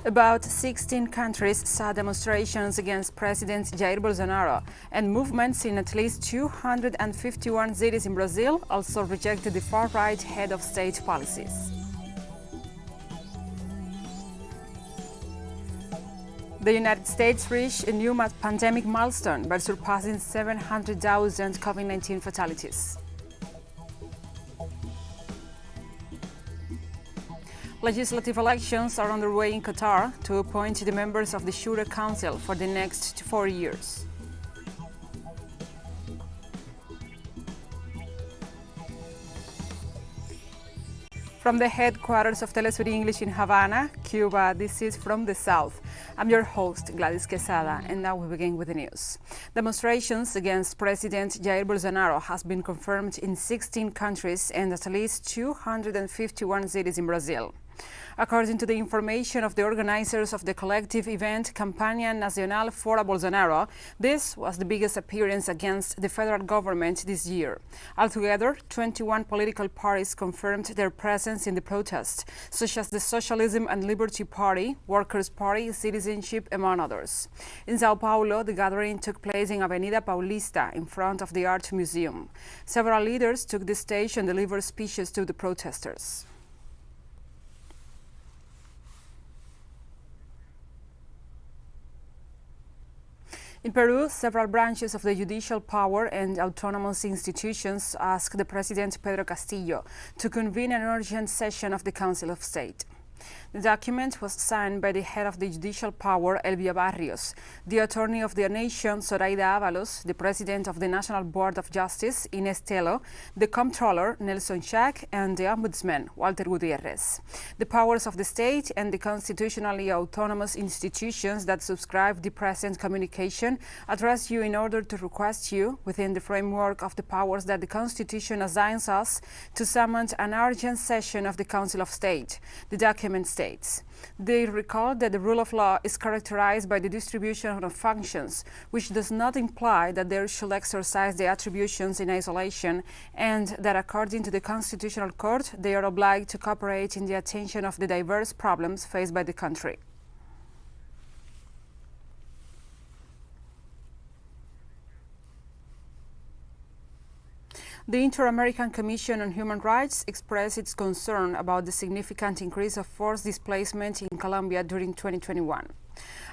About 16 countries saw demonstrations against President Jair Bolsonaro, and movements in at least 251 cities in Brazil also rejected the far-right head of state policies. The United States reached a new pandemic milestone by surpassing 700,000 COVID-19 fatalities. Legislative elections are underway in Qatar to appoint the members of the Shura Council for the next 4 years. From the headquarters of TeleSUR English in Havana, Cuba, this is From the South. I'm your host, Gladys Quesada, and now we begin with the news. Demonstrations against President Jair Bolsonaro has been confirmed in 16 countries and at least 251 cities in Brazil. According to the information of the organizers of the collective event Campanha Nacional Fora Bolsonaro, this was the biggest appearance against the federal government this year. Altogether, 21 political parties confirmed their presence in the protest, such as the Socialism and Liberty Party, Workers' Party, Citizenship, among others. In Sao Paulo, the gathering took place in Avenida Paulista, in front of the Art Museum. Several leaders took the stage and delivered speeches to the protesters. In Peru, several branches of the judicial power and autonomous institutions asked the President Pedro Castillo to convene an urgent session of the Council of State. The document was signed by the head of the judicial power, Elvia Barrios, the attorney of the nation, Zoraida Avalos, the president of the National Board of Justice, Inés Telo, the comptroller, Nelson Schack, and the ombudsman, Walter Gutierrez. The powers of the state and the constitutionally autonomous institutions that subscribe the present communication address you in order to request you, within the framework of the powers that the Constitution assigns us, to summon an urgent session of the Council of State. The document states. They recall that the rule of law is characterized by the distribution of functions, which does not imply that they should exercise the attributions in isolation, and that according to the Constitutional Court, they are obliged to cooperate in the attention of the diverse problems faced by the country. The Inter-American Commission on Human Rights expressed its concern about the significant increase of forced displacement in Colombia during 2021.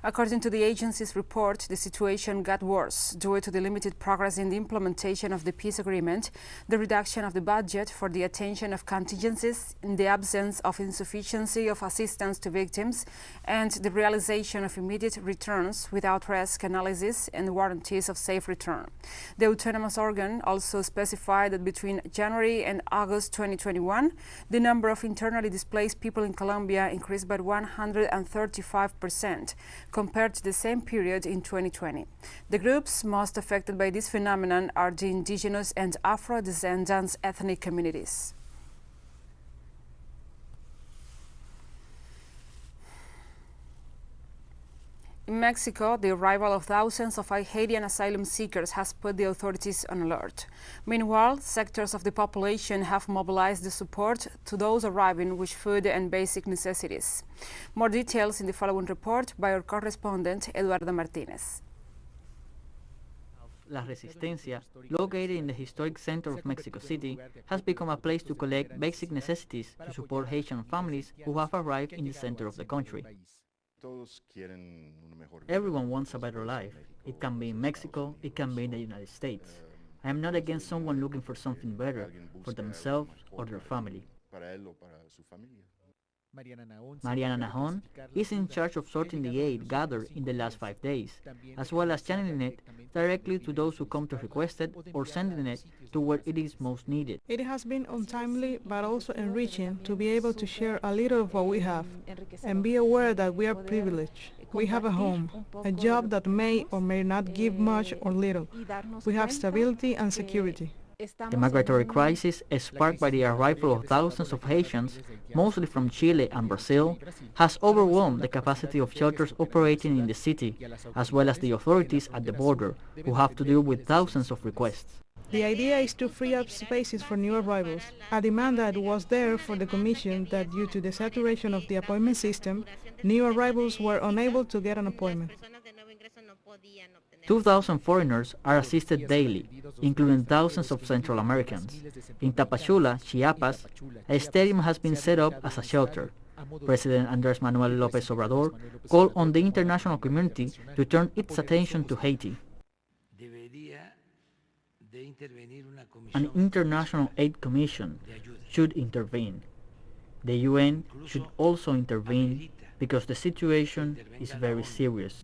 According to the agency's report, the situation got worse due to the limited progress in the implementation of the peace agreement, the reduction of the budget for the attention of contingencies, in the absence of insufficiency of assistance to victims, and the realization of immediate returns without risk analysis and warranties of safe return. The autonomous organ also specified that between January and August 2021, the number of internally displaced people in Colombia increased by 135%. Compared to the same period in 2020. The groups most affected by this phenomenon are the indigenous and Afro-descendants ethnic communities. In Mexico, the arrival of thousands of Haitian asylum seekers has put the authorities on alert. Meanwhile, sectors of the population have mobilized the support to those arriving with food and basic necessities. More details in the following report by our correspondent, Eduardo Martinez. La Resistencia, located in the historic center of Mexico City, has become a place to collect basic necessities to support Haitian families who have arrived in the center of the country. Everyone wants a better life. It can be in Mexico, it can be in the United States. I am not against someone looking for something better for themselves or their family. Mariana Najon is in charge of sorting the aid gathered in the last 5 days, as well as channeling it directly to those who come to request it or sending it to where it is most needed. It has been untimely but also enriching to be able to share a little of what we have and be aware that we are privileged. We have a home, a job that may or may not give much or little. We have stability and security. The migratory crisis, sparked by the arrival of thousands of Haitians, mostly from Chile and Brazil, has overwhelmed the capacity of shelters operating in the city, as well as the authorities at the border, who have to deal with thousands of requests. The idea is to free up spaces for new arrivals, a demand that was there for the Commission that due to the saturation of the appointment system, new arrivals were unable to get an appointment. 2,000 foreigners are assisted daily, including thousands of Central Americans. In Tapachula, Chiapas, a stadium has been set up as a shelter. President Andrés Manuel López Obrador called on the international community to turn its attention to Haiti. An international aid commission should intervene. The UN should also intervene because the situation is very serious.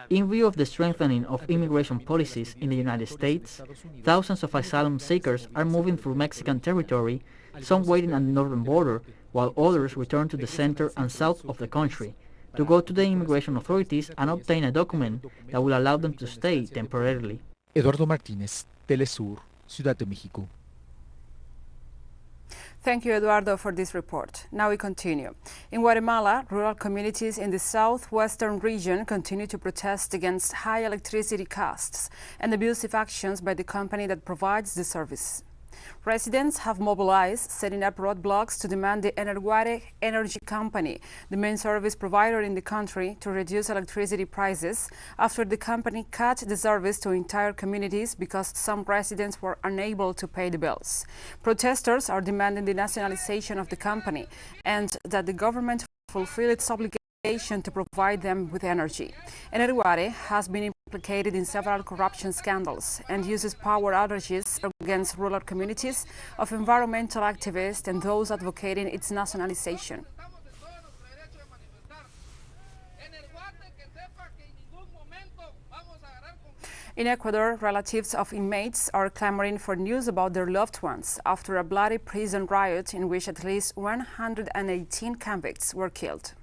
In view of the strengthening of immigration policies in the United States, thousands of asylum seekers are moving through Mexican territory, some waiting at the northern border, while others return to the center and south of the country to go to the immigration authorities and obtain a document that will allow them to stay temporarily. Eduardo Martínez, TeleSUR, Ciudad de México. Thank you, Eduardo, for this report. Now we continue. In Guatemala, rural communities in the southwestern region continue to protest against high electricity costs and abusive actions by the company that provides the service. Residents have mobilized, setting up roadblocks to demand the Energuare Energy Company, the main service provider in the country, to reduce electricity prices after the company cut the service to entire communities because some residents were unable to pay the bills. Protesters are demanding the nationalization of the company and that the government fulfill its obligation to provide them with energy. Energuare has been implicated in several corruption scandals and uses power outages against rural communities of environmental activists and those advocating its nationalization. In Ecuador, relatives of inmates are clamoring for news about their loved ones after a bloody prison riot in which at least 118 convicts were killed.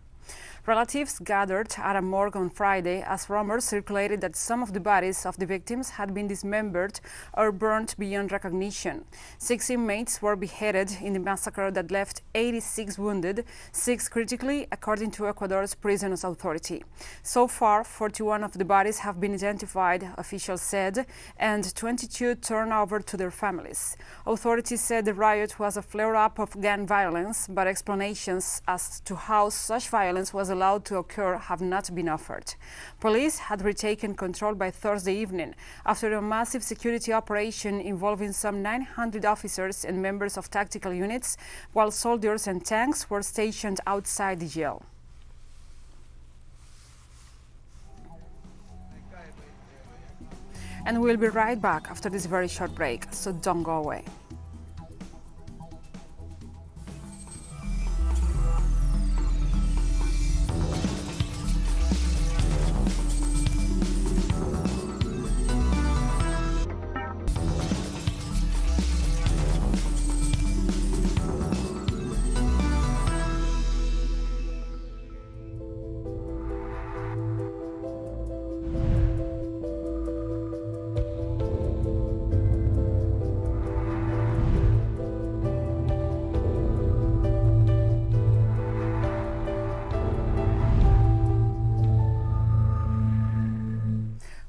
Relatives gathered at a morgue on Friday as rumors circulated that some of the bodies of the victims had been dismembered or burned beyond recognition. 6 inmates were beheaded in the massacre that left 86 wounded, 6 critically, according to Ecuador's prisons authority. So far, 41 of the bodies have been identified, officials said, and 22 turned over to their families. Authorities said the riot was a flare-up of gang violence, but explanations as to how such violence was allowed to occur have not been offered. Police had retaken control by Thursday evening after a massive security operation involving some 900 officers and members of tactical units, while soldiers and tanks were stationed outside the jail. And we'll be right back after this very short break, so don't go away.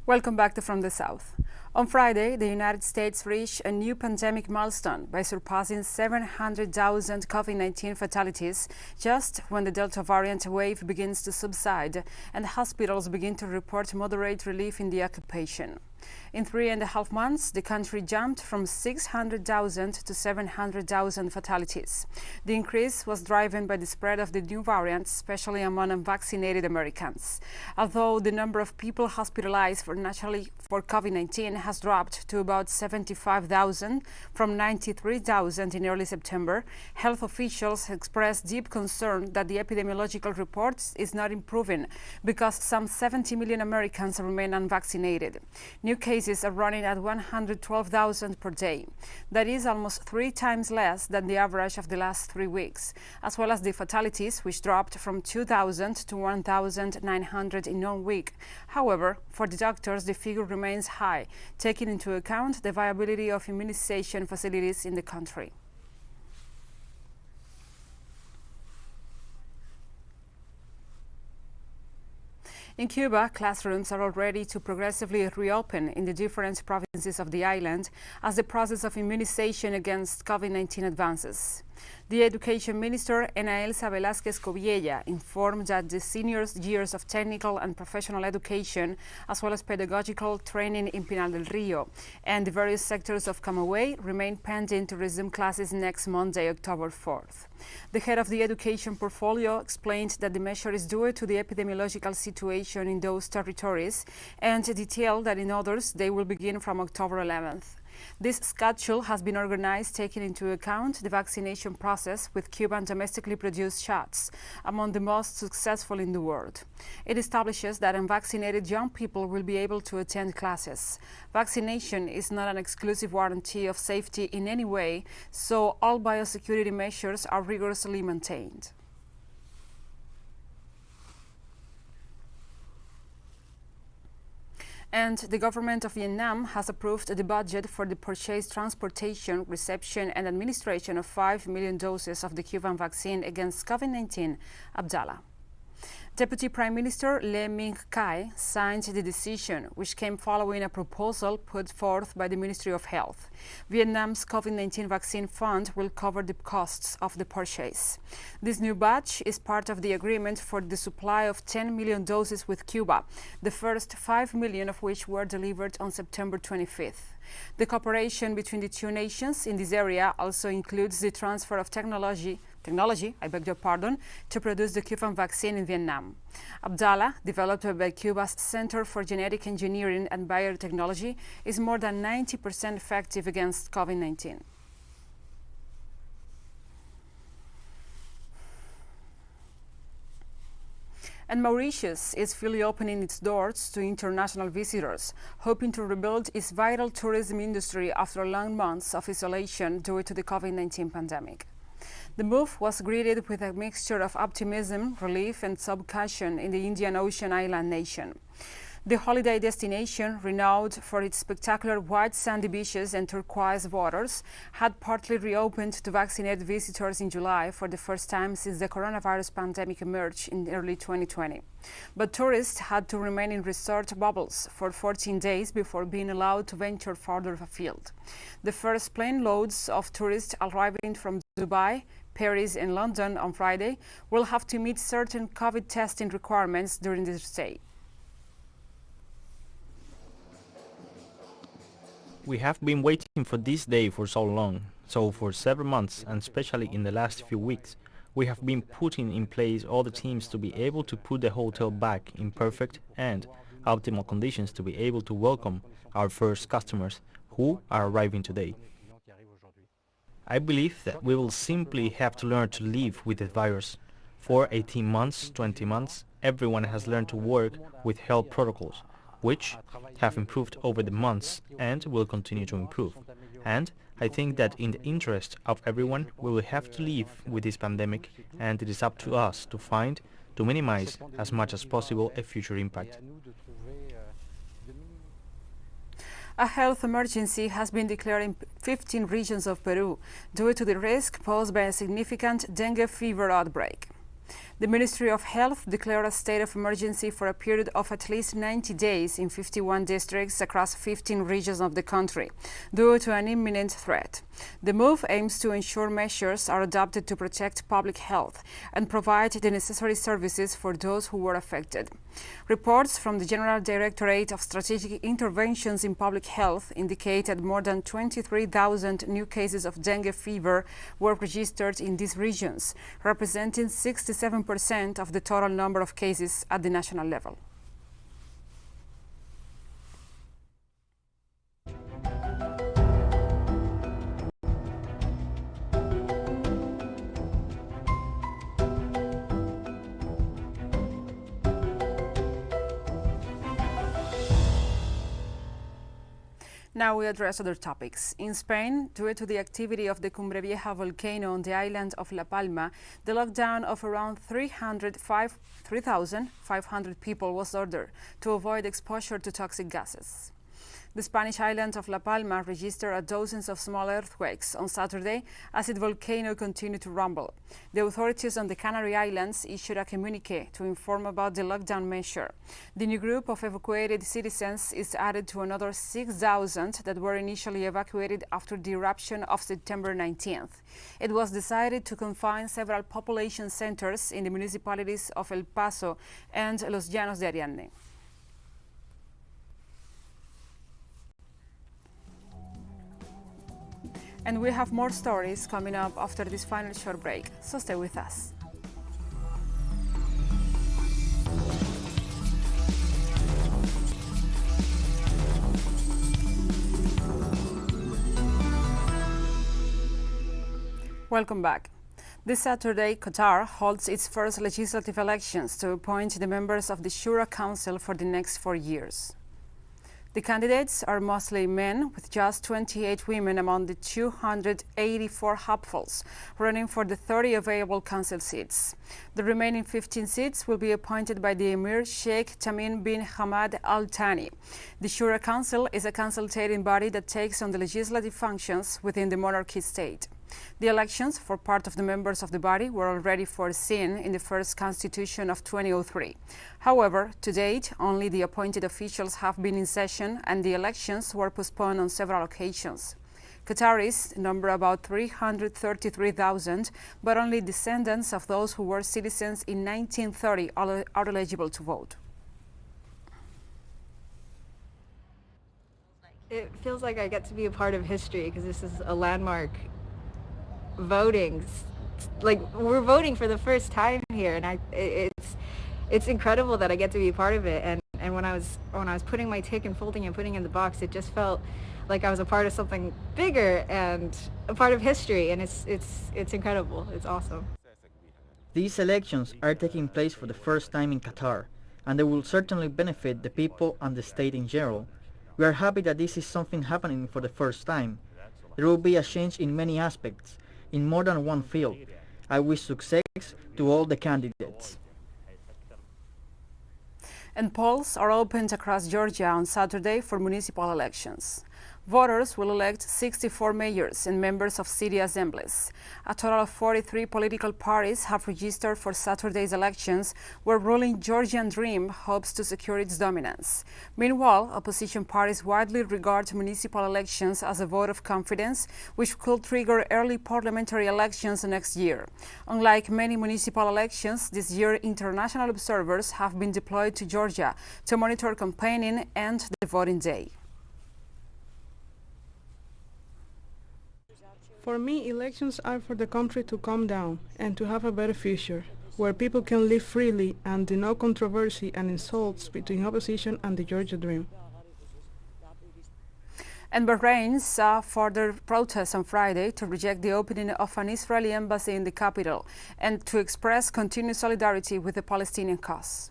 Welcome back to From the South. On Friday, the United States reached a new pandemic milestone by surpassing 700,000 COVID-19 fatalities just when the Delta variant wave begins to subside and hospitals begin to report moderate relief in the occupation. In 3.5 months, the country jumped from 600,000 to 700,000 fatalities. The increase was driven by the spread of the new variant, especially among unvaccinated Americans. Although the number of people hospitalized for COVID-19 has dropped to about 75,000 from 93,000 in early September, health officials expressed deep concern that the epidemiological report is not improving because some 70 million Americans remain unvaccinated. New cases are running at 112,000 per day. That is almost 3 times less than the average of the last 3 weeks, as well as the fatalities, which dropped from 2,000 to 1,900 in 1 week. However, for the doctors, the figure remains high, taking into account the viability of immunization facilities in the country. In Cuba, classrooms are all ready to progressively reopen in the different provinces of the island as the process of immunization against COVID-19 advances. The Education Minister, Ana Elsa Velázquez Coviella, informed that the senior years of technical and professional education, as well as pedagogical training in Pinal del Rio and the various sectors of Camagüey, remain pending to resume classes next Monday, October 4th. The head of the education portfolio explained that the measure is due to the epidemiological situation in those territories and detailed that in others they will begin from October 11th. This schedule has been organized taking into account the vaccination process with Cuban domestically produced shots, among the most successful in the world. It establishes that unvaccinated young people will be able to attend classes. Vaccination is not an exclusive warranty of safety in any way, so all biosecurity measures are rigorously maintained. And the government of Vietnam has approved the budget for the purchase, transportation, reception and administration of 5 million doses of the Cuban vaccine against COVID-19, Abdallah. Deputy Prime Minister Le Minh Khai signed the decision, which came following a proposal put forth by the Ministry of Health. Vietnam's COVID-19 vaccine fund will cover the costs of the purchase. This new batch is part of the agreement for the supply of 10 million doses with Cuba, the first 5 million of which were delivered on September 25th. The cooperation between the two nations in this area also includes the transfer of technology, to produce the Cuban vaccine in Vietnam. Abdallah, developed by Cuba's Center for Genetic Engineering and Biotechnology, is more than 90% effective against COVID-19. And Mauritius is fully opening its doors to international visitors, hoping to rebuild its vital tourism industry after long months of isolation due to the COVID-19 pandemic. The move was greeted with a mixture of optimism, relief and subcaution in the Indian Ocean island nation. The holiday destination, renowned for its spectacular white sandy beaches and turquoise waters, had partly reopened to vaccinate visitors in July for the first time since the coronavirus pandemic emerged in early 2020. But tourists had to remain in resort bubbles for 14 days before being allowed to venture further afield. The first plane loads of tourists arriving from Dubai, Paris and London on Friday will have to meet certain COVID testing requirements during their stay. We have been waiting for this day for so long, so for several months, and especially in the last few weeks, we have been putting in place all the teams to be able to put the hotel back in perfect and optimal conditions to be able to welcome our first customers who are arriving today. I believe that we will simply have to learn to live with the virus. For 18 months, 20 months, everyone has learned to work with health protocols, which have improved over the months and will continue to improve. And I think that in the interest of everyone, we will have to live with this pandemic, and it is up to us to minimize as much as possible a future impact. A health emergency has been declared in 15 regions of Peru due to the risk posed by a significant dengue fever outbreak. The Ministry of Health declared a state of emergency for a period of at least 90 days in 51 districts across 15 regions of the country due to an imminent threat. The move aims to ensure measures are adopted to protect public health and provide the necessary services for those who were affected. Reports from the General Directorate of Strategic Interventions in Public Health indicate that more than 23,000 new cases of dengue fever were registered in these regions, representing 67% of the total number of cases at the national level. Now we address other topics. In Spain, due to the activity of the Cumbre Vieja volcano on the island of La Palma, the lockdown of around 3,500 people was ordered to avoid exposure to toxic gases. The Spanish island of La Palma registered dozens of small earthquakes on Saturday as its volcano continued to rumble. The authorities on the Canary Islands issued a communique to inform about the lockdown measure. The new group of evacuated citizens is added to another 6,000 that were initially evacuated after the eruption of September 19th. It was decided to confine several population centers in the municipalities of El Paso and Los Llanos de Ariadne. And we have more stories coming up after this final short break, so stay with us. Welcome back. This Saturday, Qatar holds its first legislative elections to appoint the members of the Shura Council for the next 4 years. The candidates are mostly men, with just 28 women among the 284 hopefuls running for the 30 available council seats. The remaining 15 seats will be appointed by the Emir Sheikh Tamim bin Hamad Al Thani. The Shura Council is a consultative body that takes on the legislative functions within the monarchy state. The elections for part of the members of the body were already foreseen in the first constitution of 2003. However, to date, only the appointed officials have been in session and the elections were postponed on several occasions. Qataris number about 333,000, but only descendants of those who were citizens in 1930 are eligible to vote. It feels like I get to be a part of history because this is a landmark voting. Like, we're voting for the first time here, and it's incredible that I get to be a part of it. And when I was putting my tick and folding and putting in the box, it just felt like I was a part of something bigger and a part of history, and it's incredible. It's awesome. These elections are taking place for the first time in Qatar, and they will certainly benefit the people and the state in general. We are happy that this is something happening for the first time. There will be a change in many aspects, in more than one field. I wish success to all the candidates. And polls are opened across Georgia on Saturday for municipal elections. Voters will elect 64 mayors and members of city assemblies. A total of 43 political parties have registered for Saturday's elections, where ruling Georgian Dream hopes to secure its dominance. Meanwhile, opposition parties widely regard municipal elections as a vote of confidence, which could trigger early parliamentary elections next year. Unlike many municipal elections, this year international observers have been deployed to Georgia to monitor campaigning and the voting day. For me, elections are for the country to calm down and to have a better future, where people can live freely and no controversy and insults between opposition and the Georgia Dream. And Bahrain saw further protests on Friday to reject the opening of an Israeli embassy in the capital and to express continued solidarity with the Palestinian cause.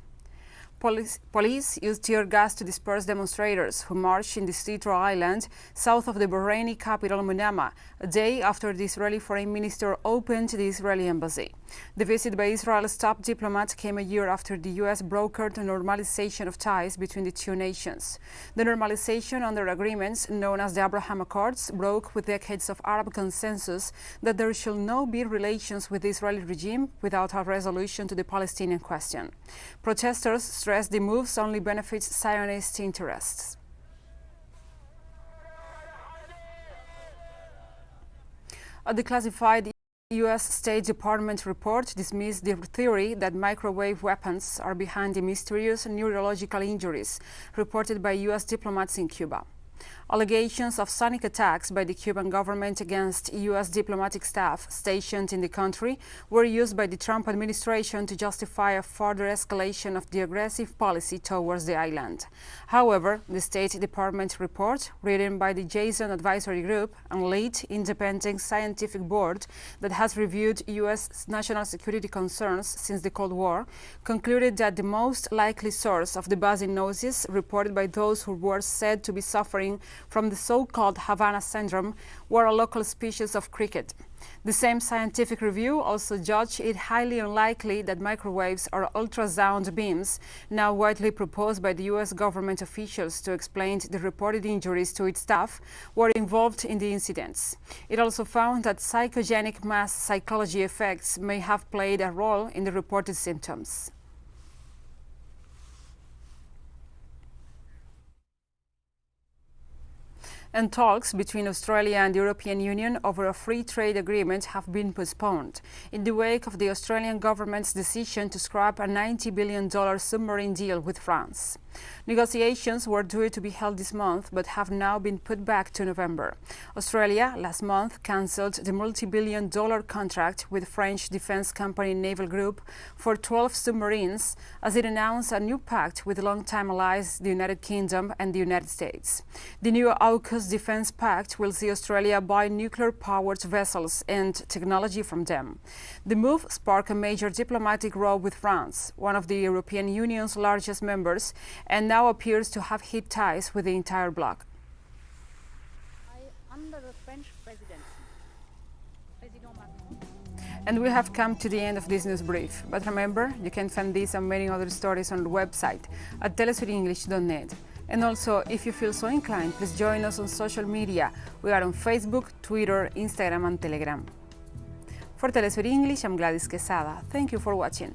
Police used tear gas to disperse demonstrators who marched in the Sitro Island, south of the Bahraini capital Manama, a day after the Israeli foreign minister opened the Israeli embassy. The visit by Israel's top diplomat came a year after the U.S. brokered a normalization of ties between the two nations. The normalization under agreements known as the Abraham Accords broke with decades of Arab consensus that there shall no be relations with the Israeli regime without a resolution to the Palestinian question. Protesters stressed the moves only benefits Zionist interests. A declassified U.S. State Department report dismissed the theory that microwave weapons are behind the mysterious neurological injuries reported by U.S. diplomats in Cuba. Allegations of sonic attacks by the Cuban government against U.S. diplomatic staff stationed in the country were used by the Trump administration to justify a further escalation of the aggressive policy towards the island. However, the State Department report, written by the Jason Advisory Group and lead independent scientific board that has reviewed U.S. national security concerns since the Cold War, concluded that the most likely source of the buzzing noises reported by those who were said to be suffering suffering from the so-called Havana syndrome were a local species of cricket. The same scientific review also judged it highly unlikely that microwaves or ultrasound beams, now widely proposed by the U.S. government officials to explain the reported injuries to its staff, were involved in the incidents. It also found that psychogenic mass psychology effects may have played a role in the reported symptoms. And talks between Australia and the European Union over a free trade agreement have been postponed in the wake of the Australian government's decision to scrap a $90 billion submarine deal with France. Negotiations were due to be held this month but have now been put back to November. Australia last month cancelled the multi-billion-dollar contract with French defense company Naval Group for 12 submarines as it announced a new pact with longtime allies the United Kingdom and the United States. The new AUKUS Defence Pact will see Australia buy nuclear-powered vessels and technology from them. The move sparked a major diplomatic row with France, one of the European Union's largest members, and now appears to have hit ties with the entire bloc. Under the French presidency, President Macron. And we have come to the end of this news brief. But remember, you can find this and many other stories on the website at telesurenglish.net. And also, if you feel so inclined, please join us on social media. We are on Facebook, Twitter, Instagram, and Telegram. For TeleSUR English, I'm Gladys Quesada. Thank you for watching.